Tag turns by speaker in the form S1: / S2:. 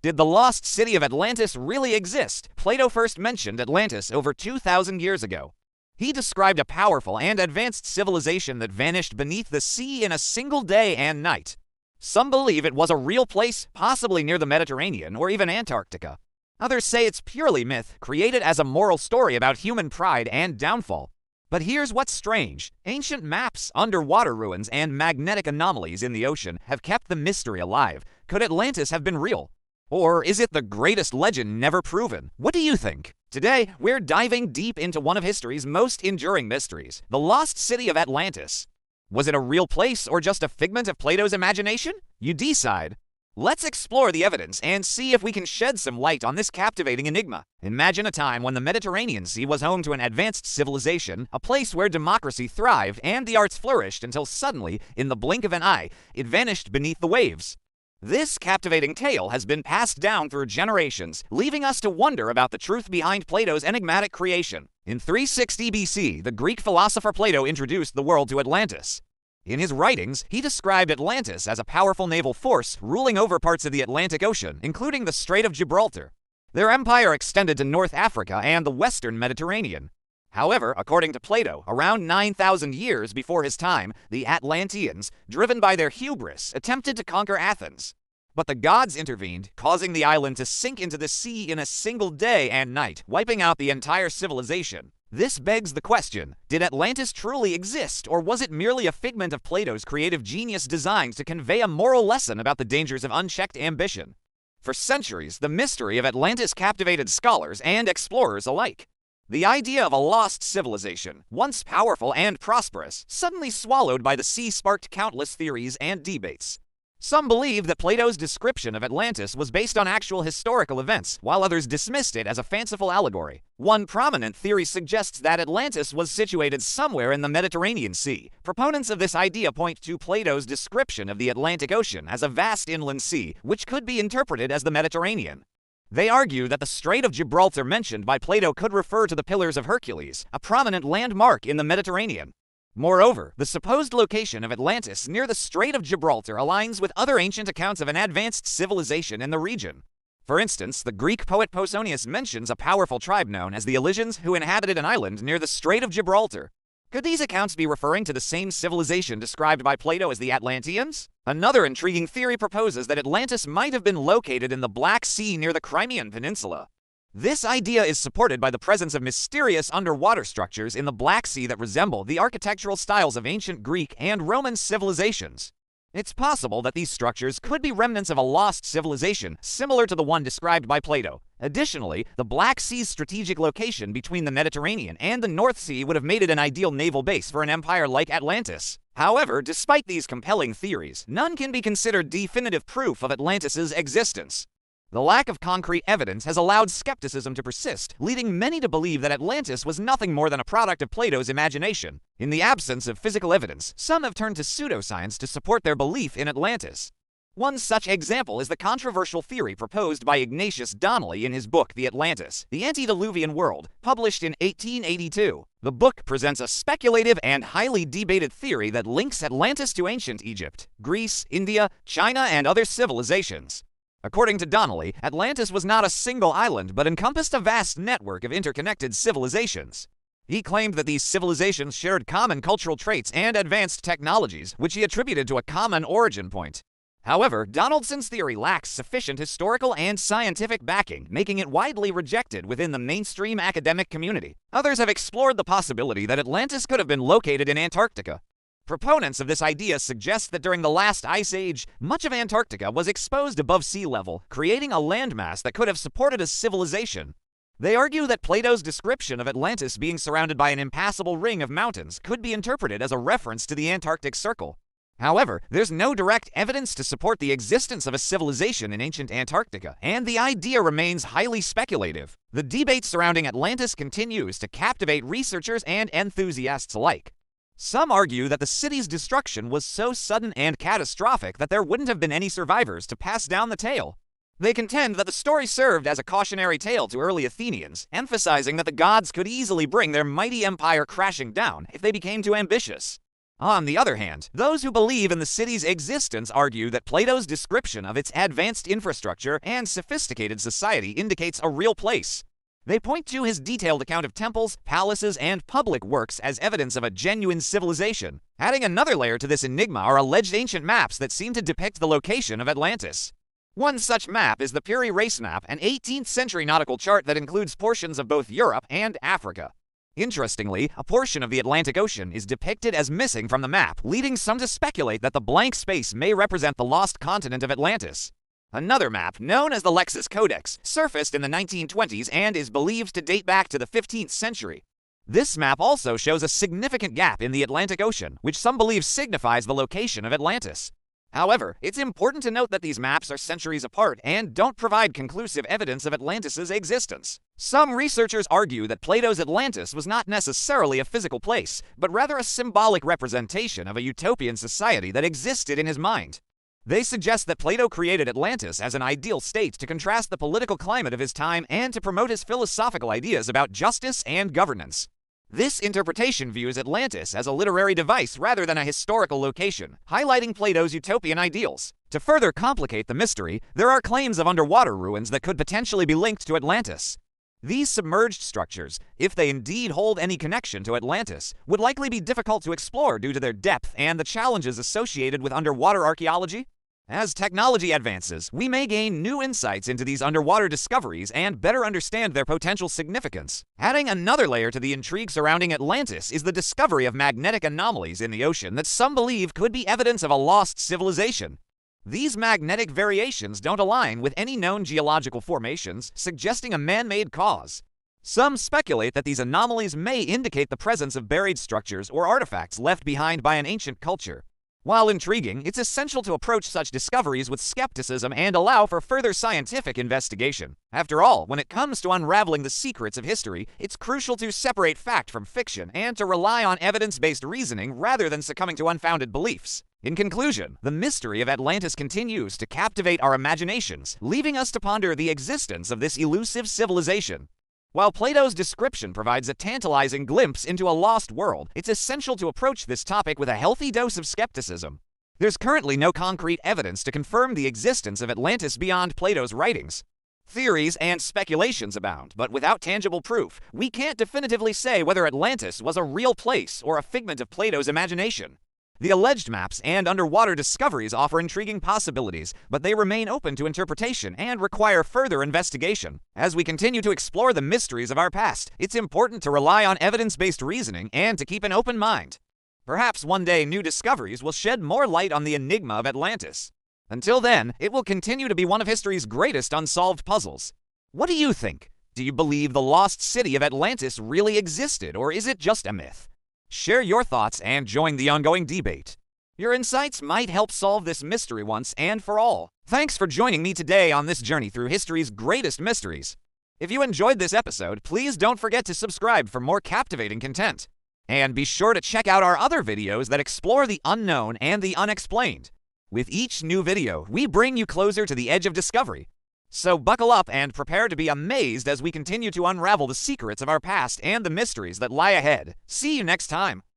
S1: Did the lost city of Atlantis really exist? Plato first mentioned Atlantis over 2,000 years ago. He described a powerful and advanced civilization that vanished beneath the sea in a single day and night. Some believe it was a real place, possibly near the Mediterranean or even Antarctica. Others say it's purely myth, created as a moral story about human pride and downfall. But here's what's strange. Ancient maps, underwater ruins, and magnetic anomalies in the ocean have kept the mystery alive. Could Atlantis have been real? Or is it the greatest legend never proven? What do you think? Today, we're diving deep into one of history's most enduring mysteries, the lost city of Atlantis. Was it a real place or just a figment of Plato's imagination? You decide. Let's explore the evidence and see if we can shed some light on this captivating enigma. Imagine a time when the Mediterranean Sea was home to an advanced civilization, a place where democracy thrived and the arts flourished until suddenly, in the blink of an eye, it vanished beneath the waves. This captivating tale has been passed down through generations, leaving us to wonder about the truth behind Plato's enigmatic creation. In 360 BC, the Greek philosopher Plato introduced the world to Atlantis. In his writings, he described Atlantis as a powerful naval force ruling over parts of the Atlantic Ocean, including the Strait of Gibraltar. Their empire extended to North Africa and the western Mediterranean. However, according to Plato, around 9,000 years before his time, the Atlanteans, driven by their hubris, attempted to conquer Athens. But the gods intervened, causing the island to sink into the sea in a single day and night, wiping out the entire civilization. This begs the question, did Atlantis truly exist, or was it merely a figment of Plato's creative genius designed to convey a moral lesson about the dangers of unchecked ambition? For centuries, the mystery of Atlantis captivated scholars and explorers alike. The idea of a lost civilization, once powerful and prosperous, suddenly swallowed by the sea sparked countless theories and debates. Some believe that Plato's description of Atlantis was based on actual historical events, while others dismissed it as a fanciful allegory. One prominent theory suggests that Atlantis was situated somewhere in the Mediterranean Sea. Proponents of this idea point to Plato's description of the Atlantic Ocean as a vast inland sea, which could be interpreted as the Mediterranean. They argue that the Strait of Gibraltar mentioned by Plato could refer to the Pillars of Hercules, a prominent landmark in the Mediterranean. Moreover, the supposed location of Atlantis near the Strait of Gibraltar aligns with other ancient accounts of an advanced civilization in the region. For instance, the Greek poet Pausanias mentions a powerful tribe known as the Elysians who inhabited an island near the Strait of Gibraltar. Could these accounts be referring to the same civilization described by Plato as the Atlanteans? Another intriguing theory proposes that Atlantis might have been located in the Black Sea near the Crimean Peninsula. This idea is supported by the presence of mysterious underwater structures in the Black Sea that resemble the architectural styles of ancient Greek and Roman civilizations. It's possible that these structures could be remnants of a lost civilization similar to the one described by Plato. Additionally, the Black Sea's strategic location between the Mediterranean and the North Sea would have made it an ideal naval base for an empire like Atlantis. However, despite these compelling theories, none can be considered definitive proof of Atlantis's existence. The lack of concrete evidence has allowed skepticism to persist, leading many to believe that Atlantis was nothing more than a product of Plato's imagination. In the absence of physical evidence, some have turned to pseudoscience to support their belief in Atlantis. One such example is the controversial theory proposed by Ignatius Donnelly in his book The Atlantis, the Antediluvian World, published in 1882. The book presents a speculative and highly debated theory that links Atlantis to ancient Egypt, Greece, India, China, and other civilizations. According to Donnelly, Atlantis was not a single island but encompassed a vast network of interconnected civilizations. He claimed that these civilizations shared common cultural traits and advanced technologies, which he attributed to a common origin point. However, Donaldson's theory lacks sufficient historical and scientific backing, making it widely rejected within the mainstream academic community. Others have explored the possibility that Atlantis could have been located in Antarctica. Proponents of this idea suggest that during the last ice age, much of Antarctica was exposed above sea level, creating a landmass that could have supported a civilization. They argue that Plato's description of Atlantis being surrounded by an impassable ring of mountains could be interpreted as a reference to the Antarctic Circle. However, there's no direct evidence to support the existence of a civilization in ancient Antarctica, and the idea remains highly speculative. The debate surrounding Atlantis continues to captivate researchers and enthusiasts alike. Some argue that the city's destruction was so sudden and catastrophic that there wouldn't have been any survivors to pass down the tale. They contend that the story served as a cautionary tale to early Athenians, emphasizing that the gods could easily bring their mighty empire crashing down if they became too ambitious. On the other hand, those who believe in the city's existence argue that Plato's description of its advanced infrastructure and sophisticated society indicates a real place. They point to his detailed account of temples, palaces, and public works as evidence of a genuine civilization. Adding another layer to this enigma are alleged ancient maps that seem to depict the location of Atlantis. One such map is the Piri Race Map, an 18th century nautical chart that includes portions of both Europe and Africa. Interestingly, a portion of the Atlantic Ocean is depicted as missing from the map, leading some to speculate that the blank space may represent the lost continent of Atlantis. Another map, known as the Lexis Codex, surfaced in the 1920s and is believed to date back to the 15th century. This map also shows a significant gap in the Atlantic Ocean, which some believe signifies the location of Atlantis. However, it's important to note that these maps are centuries apart and don't provide conclusive evidence of Atlantis' existence. Some researchers argue that Plato's Atlantis was not necessarily a physical place, but rather a symbolic representation of a utopian society that existed in his mind. They suggest that Plato created Atlantis as an ideal state to contrast the political climate of his time and to promote his philosophical ideas about justice and governance. This interpretation views Atlantis as a literary device rather than a historical location, highlighting Plato's utopian ideals. To further complicate the mystery, there are claims of underwater ruins that could potentially be linked to Atlantis. These submerged structures, if they indeed hold any connection to Atlantis, would likely be difficult to explore due to their depth and the challenges associated with underwater archaeology. As technology advances, we may gain new insights into these underwater discoveries and better understand their potential significance. Adding another layer to the intrigue surrounding Atlantis is the discovery of magnetic anomalies in the ocean that some believe could be evidence of a lost civilization. These magnetic variations don't align with any known geological formations, suggesting a man-made cause. Some speculate that these anomalies may indicate the presence of buried structures or artifacts left behind by an ancient culture. While intriguing, it's essential to approach such discoveries with skepticism and allow for further scientific investigation. After all, when it comes to unraveling the secrets of history, it's crucial to separate fact from fiction and to rely on evidence-based reasoning rather than succumbing to unfounded beliefs. In conclusion, the mystery of Atlantis continues to captivate our imaginations, leaving us to ponder the existence of this elusive civilization. While Plato's description provides a tantalizing glimpse into a lost world, it's essential to approach this topic with a healthy dose of skepticism. There's currently no concrete evidence to confirm the existence of Atlantis beyond Plato's writings. Theories and speculations abound, but without tangible proof, we can't definitively say whether Atlantis was a real place or a figment of Plato's imagination. The alleged maps and underwater discoveries offer intriguing possibilities, but they remain open to interpretation and require further investigation. As we continue to explore the mysteries of our past, it's important to rely on evidence-based reasoning and to keep an open mind. Perhaps one day new discoveries will shed more light on the enigma of Atlantis. Until then, it will continue to be one of history's greatest unsolved puzzles. What do you think? Do you believe the lost city of Atlantis really existed, or is it just a myth? Share your thoughts and join the ongoing debate. Your insights might help solve this mystery once and for all. Thanks for joining me today on this journey through history's greatest mysteries. If you enjoyed this episode, please don't forget to subscribe for more captivating content. And be sure to check out our other videos that explore the unknown and the unexplained. With each new video, we bring you closer to the edge of discovery. So buckle up and prepare to be amazed as we continue to unravel the secrets of our past and the mysteries that lie ahead. See you next time.